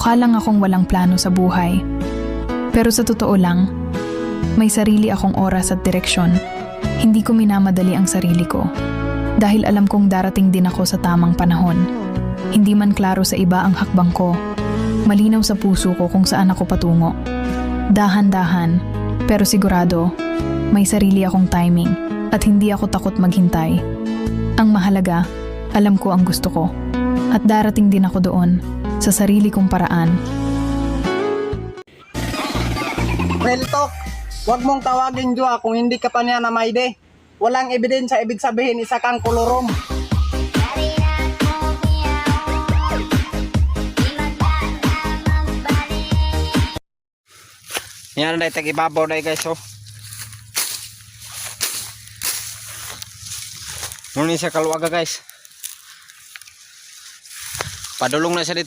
Mukha lang akong walang plano sa buhay. Pero sa totoo lang, may sarili akong oras at direksyon. Hindi ko minamadali ang sarili ko. Dahil alam kong darating din ako sa tamang panahon. Hindi man klaro sa iba ang hakbang ko. Malinaw sa puso ko kung saan ako patungo. Dahan-dahan, pero sigurado, may sarili akong timing at hindi ako takot maghintay. Ang mahalaga, alam ko ang gusto ko. At darating din ako doon, sa sarili kong paraan. Real talk, huwag mong tawaging Jowa kung hindi ka pa niya na Mayde. Walang ebidensya, ibig sabihin isa kang kolorom. Yan na tag-ibabaw na guys, oh. Muna siya kaluwaga guys. Padulong na siya dito.